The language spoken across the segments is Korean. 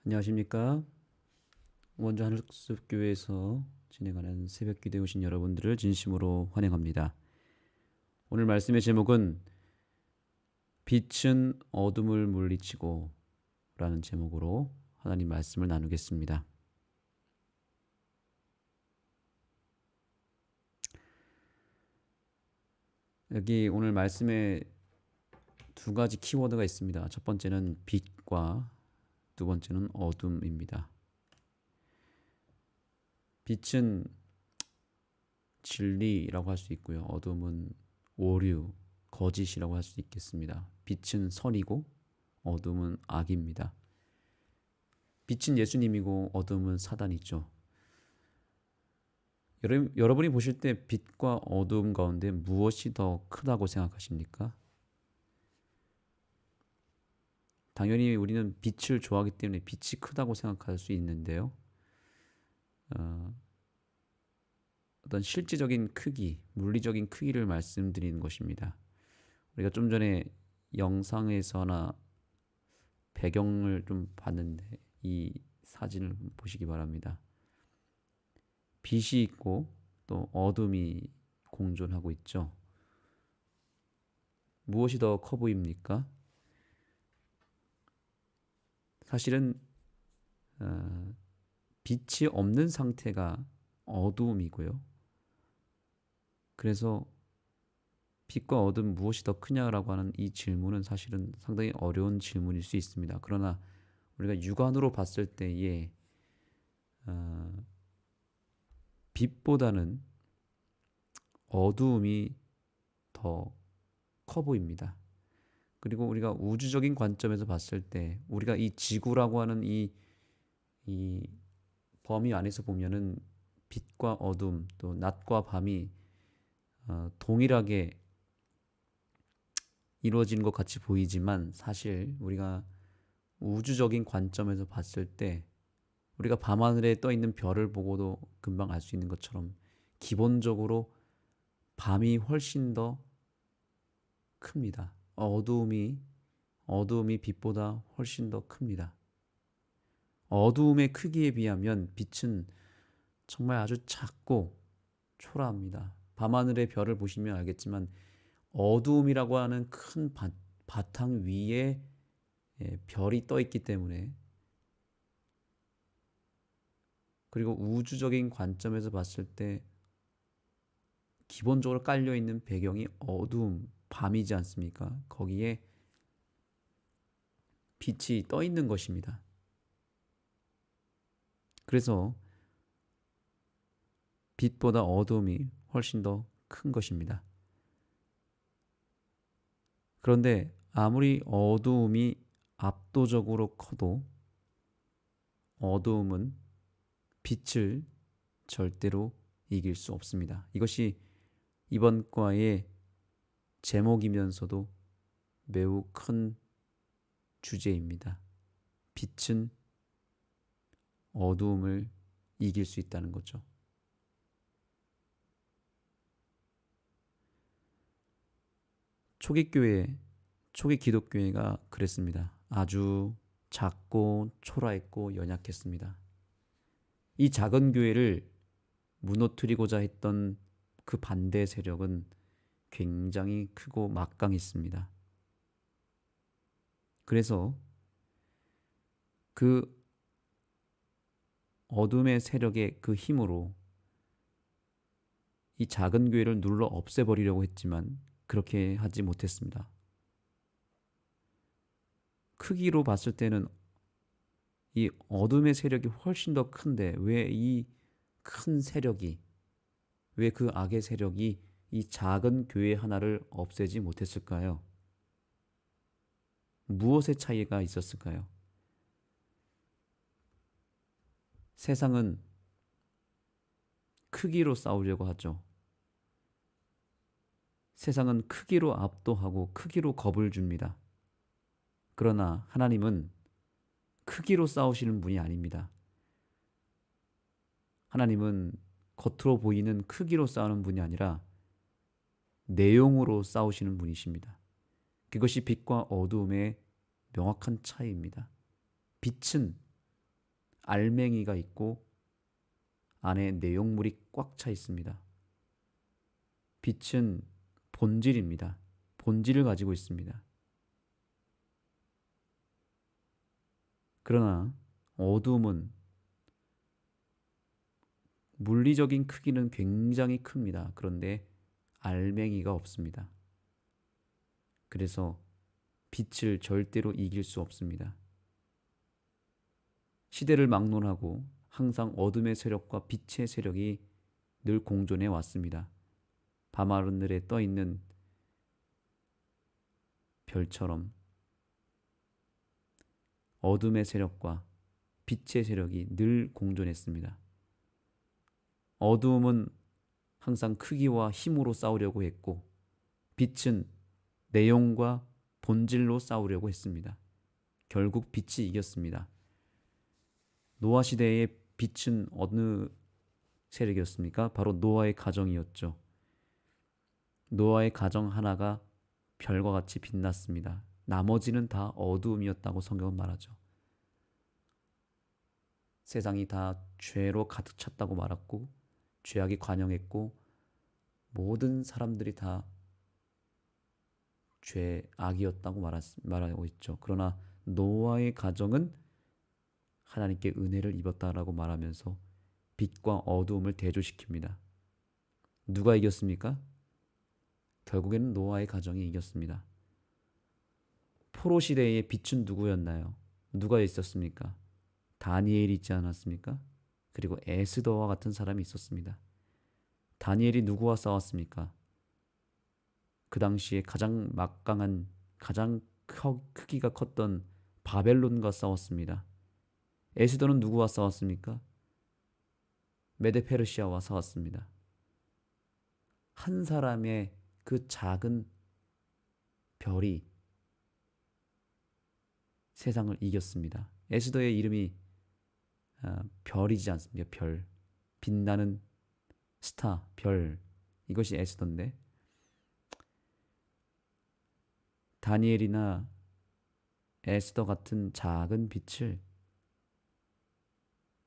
안녕하십니까? 원주 하늘숲교회에서 진행하는 새벽기도에 오신 여러분들을 진심으로 환영합니다. 오늘 말씀의 제목은 빛은 어둠을 물리치고 라는 제목으로 하나님 말씀을 나누겠습니다. 여기 오늘 말씀에 두 가지 키워드가 있습니다. 첫 번째는 빛과 두 번째는 어둠입니다. 빛은 진리라고 할 수 있고요. 어둠은 오류, 거짓이라고 할 수 있겠습니다. 빛은 선이고 어둠은 악입니다. 빛은 예수님이고 어둠은 사단이죠. 여러분이 보실 때 빛과 어둠 가운데 무엇이 더 크다고 생각하십니까? 당연히 우리는 빛을 좋아하기 때문에 빛이 크다고 생각할 수 있는데요. 어떤 실제적인 크기, 물리적인 크기를 말씀드리는 것입니다. 우리가 좀 전에 영상에서나 배경을 좀 봤는데 이 사진을 보시기 바랍니다. 빛이 있고 또 어둠이 공존하고 있죠. 무엇이 더 커 보입니까? 사실은 빛이 없는 상태가 어두움이고요. 그래서 빛과 어둠 무엇이 더 크냐라고 하는 이 질문은 사실은 상당히 어려운 질문일 수 있습니다. 그러나 우리가 육안으로 봤을 때에 빛보다는 어두움이 더 커 보입니다. 그리고 우리가 우주적인 관점에서 봤을 때 우리가 이 지구라고 하는 이 범위 안에서 보면은 빛과 어둠 또 낮과 밤이 동일하게 이루어지는 것 같이 보이지만 사실 우리가 우주적인 관점에서 봤을 때 우리가 밤하늘에 떠 있는 별을 보고도 금방 알 수 있는 것처럼 기본적으로 밤이 훨씬 더 큽니다. 어두움이 빛보다 훨씬 더 큽니다. 어두움의 크기에 비하면 빛은 정말 아주 작고 초라합니다. 밤하늘의 별을 보시면 알겠지만 어두움이라고 하는 큰 바탕 위에 별이 떠 있기 때문에 그리고 우주적인 관점에서 봤을 때 기본적으로 깔려 있는 배경이 어두움, 밤이지 않습니까? 거기에 빛이 떠 있는 것입니다. 그래서 빛보다 어두움이 훨씬 더 큰 것입니다. 그런데 아무리 어두움이 압도적으로 커도 어두움은 빛을 절대로 이길 수 없습니다. 이것이 이번 과의 제목이면서도 매우 큰 주제입니다. 빛은 어두움을 이길 수 있다는 거죠. 초기 기독교회가 그랬습니다. 아주 작고 초라했고 연약했습니다. 이 작은 교회를 무너뜨리고자 했던 그 반대 세력은 굉장히 크고 막강했습니다. 그래서 그 어둠의 세력의 그 힘으로 이 작은 교회를 눌러 없애버리려고 했지만 그렇게 하지 못했습니다. 크기로 봤을 때는 이 어둠의 세력이 훨씬 더 큰데 왜 이 큰 세력이, 왜 그 악의 세력이 이 작은 교회 하나를 없애지 못했을까요? 무엇의 차이가 있었을까요? 세상은 크기로 싸우려고 하죠. 세상은 크기로 압도하고 크기로 겁을 줍니다. 그러나 하나님은 크기로 싸우시는 분이 아닙니다. 하나님은 겉으로 보이는 크기로 싸우는 분이 아니라 내용으로 싸우시는 분이십니다. 그것이 빛과 어두움의 명확한 차이입니다. 빛은 알맹이가 있고 안에 내용물이 꽉 차 있습니다. 빛은 본질입니다. 본질을 가지고 있습니다. 그러나 어둠은 물리적인 크기는 굉장히 큽니다. 그런데 알맹이가 없습니다. 그래서 빛을 절대로 이길 수 없습니다. 시대를 막론하고 항상 어둠의 세력과 빛의 세력이 늘 공존해 왔습니다. 밤하늘에 떠 있는 별처럼 어둠의 세력과 빛의 세력이 늘 공존했습니다. 어두움은 항상 크기와 힘으로 싸우려고 했고, 빛은 내용과 본질로 싸우려고 했습니다. 결국 빛이 이겼습니다. 노아 시대의 빛은 어느 세력이었습니까? 바로 노아의 가정이었죠. 노아의 가정 하나가 별과 같이 빛났습니다. 나머지는 다 어두움이었다고 성경은 말하죠. 세상이 다 죄로 가득 찼다고 말했고, 죄악이 관영했고, 모든 사람들이 다 죄악이었다고 말하고 있죠. 그러나 노아의 가정은 하나님께 은혜를 입었다라고 말하면서 빛과 어두움을 대조시킵니다. 누가 이겼습니까? 결국에는 노아의 가정이 이겼습니다. 포로 시대의 빛은 누구였나요? 누가 있었습니까? 다니엘이 있지 않았습니까? 그리고 에스더와 같은 사람이 있었습니다. 다니엘이 누구와 싸웠습니까? 그 당시에 가장 막강한, 가장 크기가 컸던 바벨론과 싸웠습니다. 에스더는 누구와 싸웠습니까? 메데페르시아와 싸웠습니다. 한 사람의 그 작은 별이 세상을 이겼습니다. 에스더의 이름이 별이지 않습니까? 별, 빛나는 스타, 별, 이것이 에스더인데, 다니엘이나 에스더 같은 작은 빛을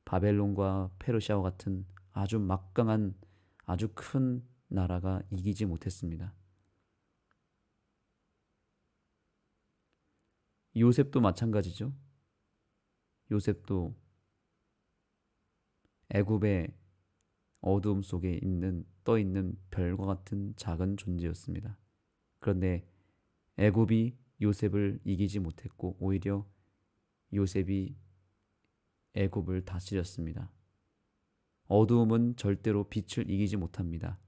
바벨론과 페르시아와 같은 아주 막강한, 아주 큰 나라가 이기지 못했습니다. 요셉도 마찬가지죠. 요셉도 애굽의 어두움 속에 떠 있는 별과 같은 작은 존재였습니다. 그런데 애굽이 요셉을 이기지 못했고, 오히려 요셉이 애굽을 다스렸습니다. 어두움은 절대로 빛을 이기지 못합니다.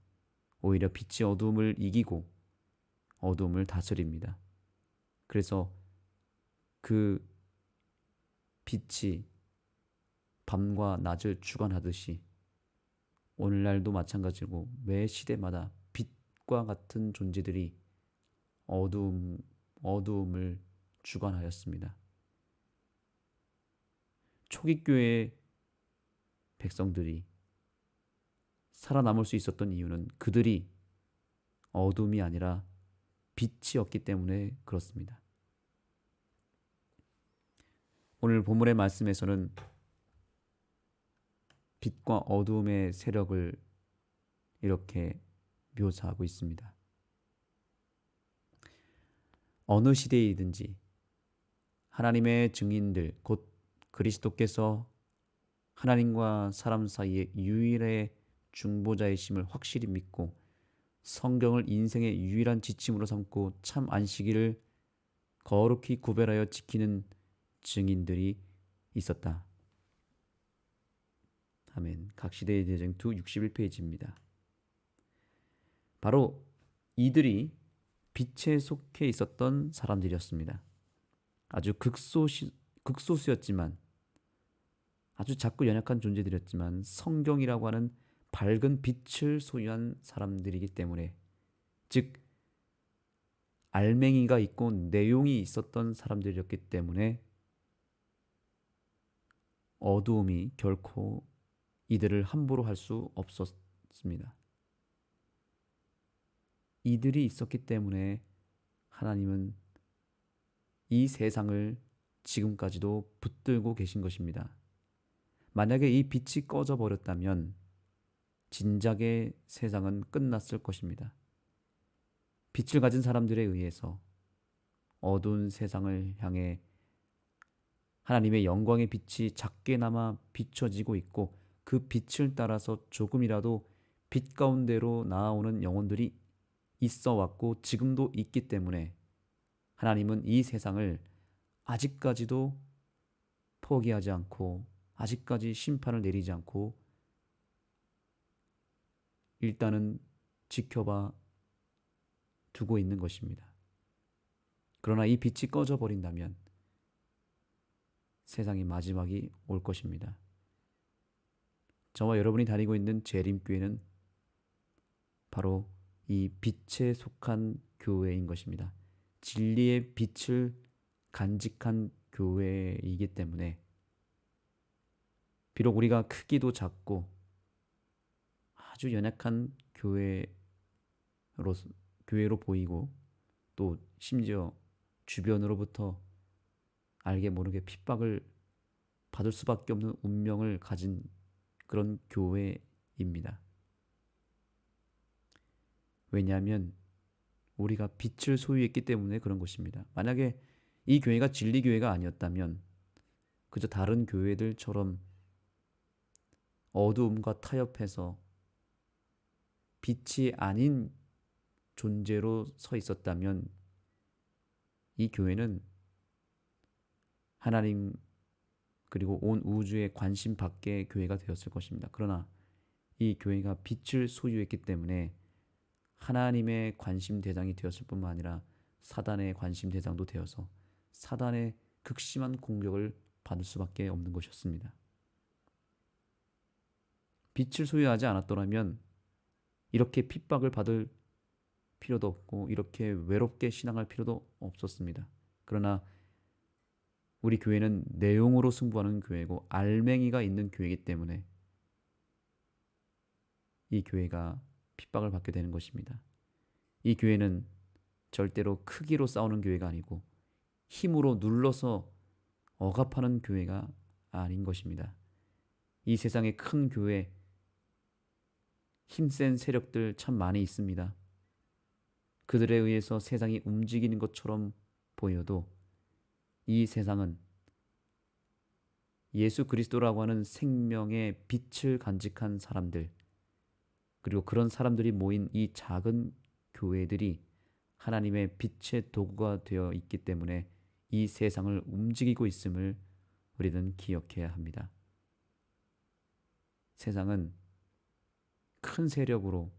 오히려 빛이 어두움을 이기고 어두움을 다스립니다. 그래서 그 빛이 밤과 낮을 주관하듯이 오늘날도 마찬가지고, 매 시대마다 빛과 같은 존재들이 어두움을 주관하였습니다. 초기 교회의 백성들이 살아남을 수 있었던 이유는 그들이 어둠이 아니라 빛이었기 때문에 그렇습니다. 오늘 본문의 말씀에서는 빛과 어두움의 세력을 이렇게 묘사하고 있습니다. 어느 시대이든지 하나님의 증인들, 곧 그리스도께서 하나님과 사람 사이의 유일의 중보자이심을 확실히 믿고 성경을 인생의 유일한 지침으로 삼고 참 안식일을 거룩히 구별하여 지키는 증인들이 있었다. 아멘. 각시대의 대쟁투 61페이지입니다. 바로 이들이 빛에 속해 있었던 사람들이었습니다. 아주 극소수였지만, 아주 작고 연약한 존재들이었지만 성경이라고 하는 밝은 빛을 소유한 사람들이기 때문에, 즉 알맹이가 있고 내용이 있었던 사람들이었기 때문에 어두움이 결코 이들을 함부로 할 수 없었습니다. 이들이 있었기 때문에 하나님은 이 세상을 지금까지도 붙들고 계신 것입니다. 만약에 이 빛이 꺼져 버렸다면 진작에 세상은 끝났을 것입니다. 빛을 가진 사람들에 의해서 어두운 세상을 향해 하나님의 영광의 빛이 작게나마 비춰지고 있고, 그 빛을 따라서 조금이라도 빛 가운데로 나아오는 영혼들이 있어 왔고 지금도 있기 때문에 하나님은 이 세상을 아직까지도 포기하지 않고, 아직까지 심판을 내리지 않고 일단은 지켜봐 두고 있는 것입니다. 그러나 이 빛이 꺼져 버린다면 세상의 마지막이 올 것입니다. 저와 여러분이 다니고 있는 재림교회는 바로 이 빛에 속한 교회인 것입니다. 진리의 빛을 간직한 교회이기 때문에 비록 우리가 크기도 작고 아주 연약한 교회로 보이고, 또 심지어 주변으로부터 알게 모르게 핍박을 받을 수밖에 없는 운명을 가진 그런 교회입니다. 왜냐하면 우리가 빛을 소유했기 때문에 그런 것입니다. 만약에 이 교회가 진리교회가 아니었다면 그저 다른 교회들처럼 어두움과 타협해서 빛이 아닌 존재로 서 있었다면 이 교회는 하나님 그리고 온 우주의 관심 밖의 교회가 되었을 것입니다. 그러나 이 교회가 빛을 소유했기 때문에 하나님의 관심 대상이 되었을 뿐만 아니라 사단의 관심 대상도 되어서 사단의 극심한 공격을 받을 수밖에 없는 것이었습니다. 빛을 소유하지 않았더라면 이렇게 핍박을 받을 필요도 없고 이렇게 외롭게 신앙할 필요도 없었습니다. 그러나 우리 교회는 내용으로 승부하는 교회고 알맹이가 있는 교회이기 때문에 이 교회가 핍박을 받게 되는 것입니다. 이 교회는 절대로 크기로 싸우는 교회가 아니고 힘으로 눌러서 억압하는 교회가 아닌 것입니다. 이 세상에 큰 교회, 힘센 세력들 참 많이 있습니다. 그들에 의해서 세상이 움직이는 것처럼 보여도 이 세상은 예수 그리스도라고 하는 생명의 빛을 간직한 사람들, 그리고 그런 사람들이 모인 이 작은 교회들이 하나님의 빛의 도구가 되어 있기 때문에 이 세상을 움직이고 있음을 우리는 기억해야 합니다. 세상은 큰 세력으로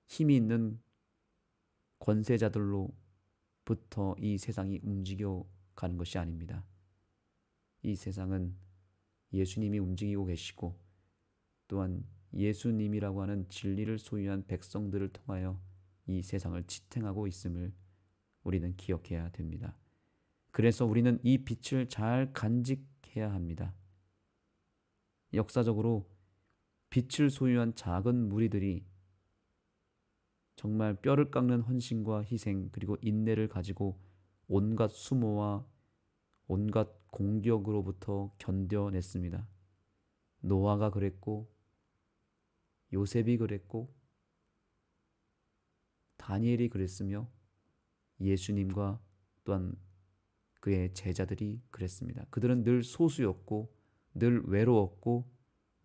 힘이 있는 권세자들로부터 이 세상이 움직여 가는 것이 아닙니다. 이 세상은 예수님이 움직이고 계시고 또한 예수님이라고 하는 진리를 소유한 백성들을 통하여 이 세상을 지탱하고 있음을 우리는 기억해야 됩니다. 그래서 우리는 이 빛을 잘 간직해야 합니다. 역사적으로 빛을 소유한 작은 무리들이 정말 뼈를 깎는 헌신과 희생 그리고 인내를 가지고 온갖 수모와 온갖 공격으로부터 견뎌냈습니다. 노아가 그랬고 요셉이 그랬고 다니엘이 그랬으며 예수님과 또한 그의 제자들이 그랬습니다. 그들은 늘 소수였고 늘 외로웠고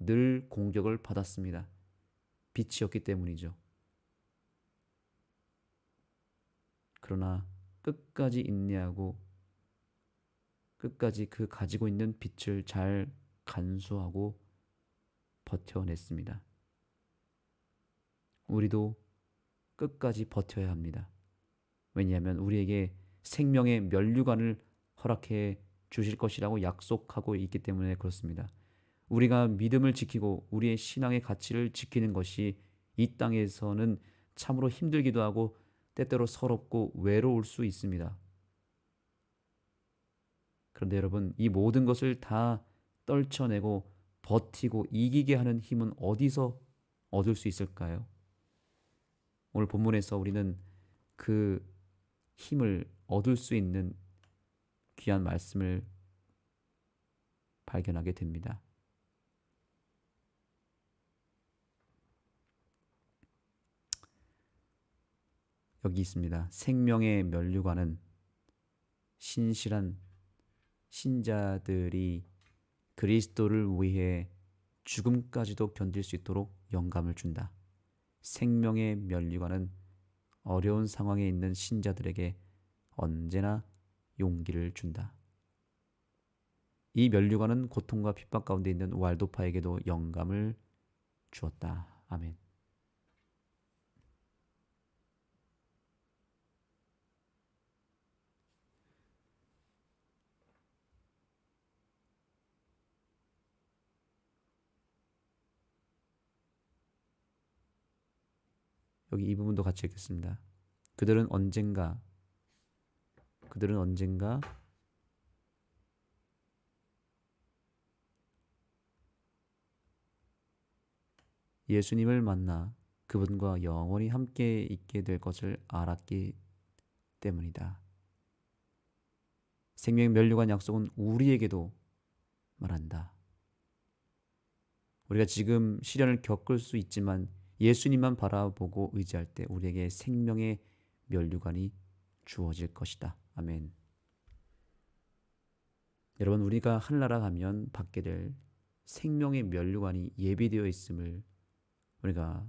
늘 공격을 받았습니다. 빛이었기 때문이죠. 그러나 끝까지 인내하고 끝까지 그 가지고 있는 빛을 잘 간수하고 버텨냈습니다. 우리도 끝까지 버텨야 합니다. 왜냐하면 우리에게 생명의 면류관을 허락해 주실 것이라고 약속하고 있기 때문에 그렇습니다. 우리가 믿음을 지키고 우리의 신앙의 가치를 지키는 것이 이 땅에서는 참으로 힘들기도 하고 때때로 서럽고 외로울 수 있습니다. 그런데 여러분, 이 모든 것을 다 떨쳐내고 버티고 이기게 하는 힘은 어디서 얻을 수 있을까요? 오늘 본문에서 우리는 그 힘을 얻을 수 있는 귀한 말씀을 발견하게 됩니다. 여기 있습니다. 생명의 면류관은 신실한 신자들이 그리스도를 위해 죽음까지도 견딜 수 있도록 영감을 준다. 생명의 면류관은 어려운 상황에 있는 신자들에게 언제나 용기를 준다. 이 면류관은 고통과 핍박 가운데 있는 왈도파에게도 영감을 주었다. 아멘. 여기 이 부분도 같이 읽겠습니다. 그들은 언젠가 예수님을 만나 그분과 영원히 함께 있게 될 것을 알았기 때문이다. 생명 면류관 약속은 우리에게도 말한다. 우리가 지금 시련을 겪을 수 있지만 예수님만 바라보고 의지할 때 우리에게 생명의 면류관이 주어질 것이다. 아멘. 여러분, 우리가 하늘나라 가면 받게 될 생명의 면류관이 예비되어 있음을 우리가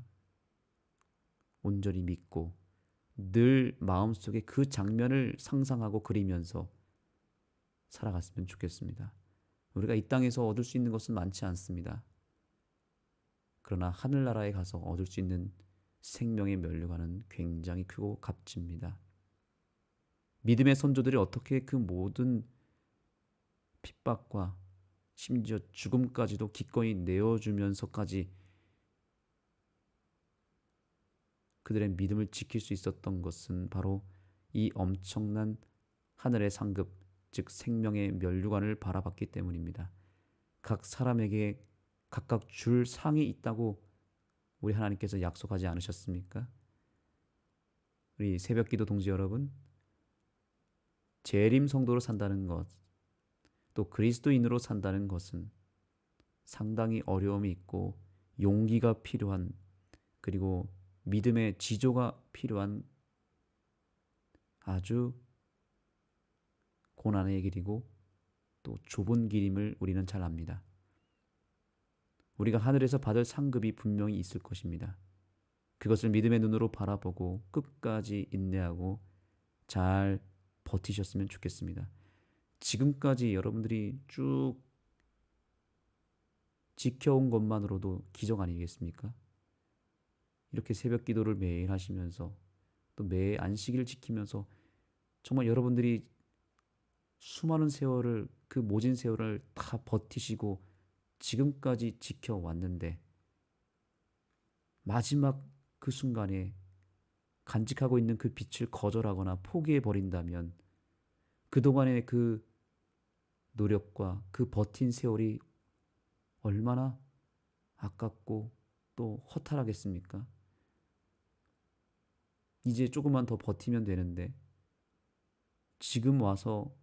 온전히 믿고 늘 마음속에 그 장면을 상상하고 그리면서 살아갔으면 좋겠습니다. 우리가 이 땅에서 얻을 수 있는 것은 많지 않습니다. 그러나 하늘나라에 가서 얻을 수 있는 생명의 면류관은 굉장히 크고 값집니다. 믿음의 선조들이 어떻게 그 모든 핍박과 심지어 죽음까지도 기꺼이 내어주면서까지 그들의 믿음을 지킬 수 있었던 것은 바로 이 엄청난 하늘의 상급, 즉 생명의 면류관을 바라봤기 때문입니다. 각 사람에게 각각 줄 상이 있다고 우리 하나님께서 약속하지 않으셨습니까? 우리 새벽기도 동지 여러분, 재림 성도로 산다는 것, 또 그리스도인으로 산다는 것은 상당히 어려움이 있고 용기가 필요한, 그리고 믿음의 지조가 필요한 아주 고난의 길이고 또 좁은 길임을 우리는 잘 압니다. 우리가 하늘에서 받을 상급이 분명히 있을 것입니다. 그것을 믿음의 눈으로 바라보고 끝까지 인내하고 잘 버티셨으면 좋겠습니다. 지금까지 여러분들이 쭉 지켜온 것만으로도 기적 아니겠습니까? 이렇게 새벽 기도를 매일 하시면서 또 매일 안식일을 지키면서 정말 여러분들이 수많은 세월을, 그 모진 세월을 다 버티시고 지금까지 지켜왔는데 마지막 그 순간에 간직하고 있는 그 빛을 거절하거나 포기해 버린다면 그동안의 그 노력과 그 버틴 세월이 얼마나 아깝고 또 허탈하겠습니까? 이제 조금만 더 버티면 되는데 지금 와서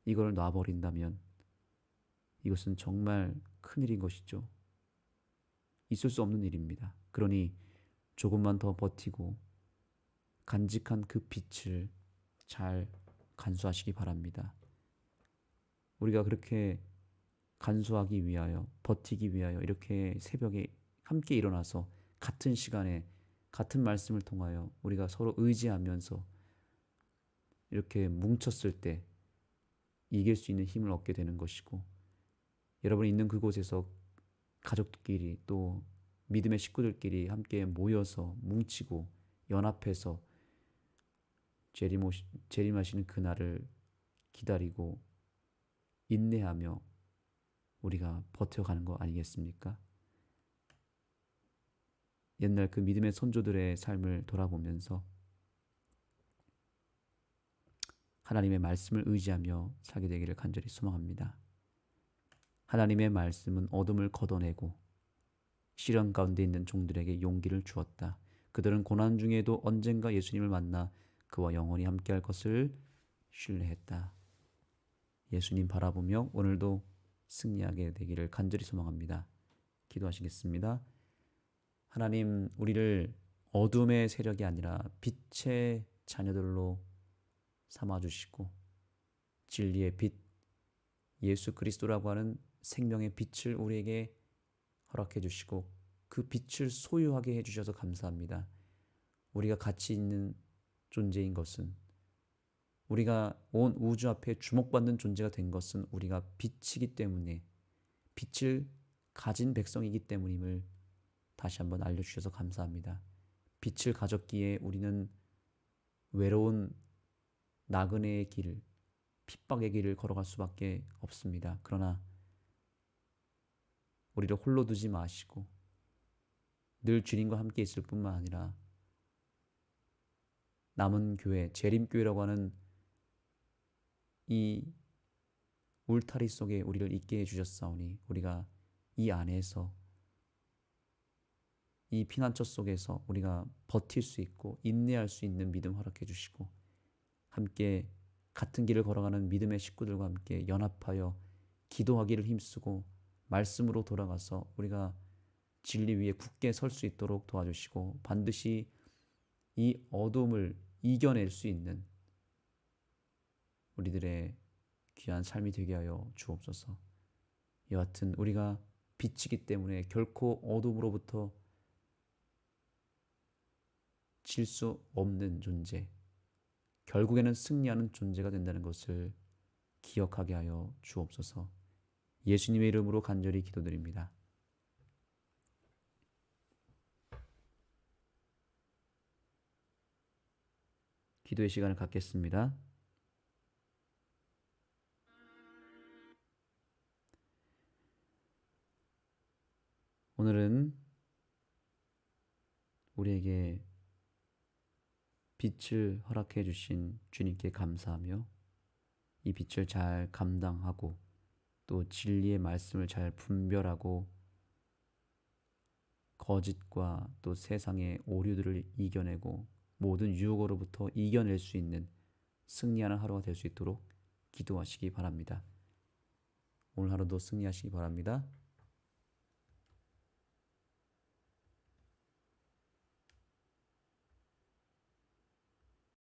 이걸 놔버린다면 이것은 정말 큰일인 것이죠. 있을 수 없는 일입니다. 그러니 조금만 더 버티고 간직한 그 빛을 잘 간수하시기 바랍니다. 우리가 그렇게 간수하기 위하여, 버티기 위하여 이렇게 새벽에 함께 일어나서 같은 시간에 같은 말씀을 통하여 우리가 서로 의지하면서 이렇게 뭉쳤을 때 이길 수 있는 힘을 얻게 되는 것이고, 여러분이 있는 그곳에서 가족들끼리 또 믿음의 식구들끼리 함께 모여서 뭉치고 연합해서 재림하시는 그날을 기다리고 인내하며 우리가 버텨가는 거 아니겠습니까? 옛날 그 믿음의 선조들의 삶을 돌아보면서 하나님의 말씀을 의지하며 살게 되기를 간절히 소망합니다. 하나님의 말씀은 어둠을 걷어내고 시련 가운데 있는 종들에게 용기를 주었다. 그들은 고난 중에도 언젠가 예수님을 만나 그와 영원히 함께할 것을 신뢰했다. 예수님 바라보며 오늘도 승리하게 되기를 간절히 소망합니다. 기도하시겠습니다. 하나님, 우리를 어둠의 세력이 아니라 빛의 자녀들로 삼아주시고 진리의 빛 예수 그리스도라고 하는 생명의 빛을 우리에게 허락해 주시고 그 빛을 소유하게 해주셔서 감사합니다. 우리가 가치 있는 존재인 것은 우리가 온 우주 앞에 주목받는 존재가 된 것은 우리가 빛이기 때문에 빛을 가진 백성이기 때문임을 다시 한번 알려주셔서 감사합니다. 빛을 가졌기에 우리는 외로운 나그네의 길을 핍박의 길을 걸어갈 수밖에 없습니다. 그러나 우리를 홀로 두지 마시고 늘 주님과 함께 있을 뿐만 아니라 남은 교회, 재림교회라고 하는 이 울타리 속에 우리를 있게 해주셨사오니 우리가 이 안에서 이 피난처 속에서 우리가 버틸 수 있고 인내할 수 있는 믿음 허락해 주시고 함께 같은 길을 걸어가는 믿음의 식구들과 함께 연합하여 기도하기를 힘쓰고 말씀으로 돌아가서 우리가 진리 위에 굳게 설 수 있도록 도와주시고 반드시 이 어둠을 이겨낼 수 있는 우리들의 귀한 삶이 되게 하여 주옵소서. 여하튼 우리가 빛이기 때문에 결코 어둠으로부터 질 수 없는 존재, 결국에는 승리하는 존재가 된다는 것을 기억하게 하여 주옵소서. 예수님의 이름으로 간절히 기도드립니다. 기도의 시간을 갖겠습니다. 오늘은 우리에게 빛을 허락해 주신 주님께 감사하며 이 빛을 잘 감당하고 또 진리의 말씀을 잘 분별하고 거짓과 또 세상의 오류들을 이겨내고 모든 유혹으로부터 이겨낼 수 있는 승리하는 하루가 될 수 있도록 기도하시기 바랍니다. 오늘 하루도 승리하시기 바랍니다.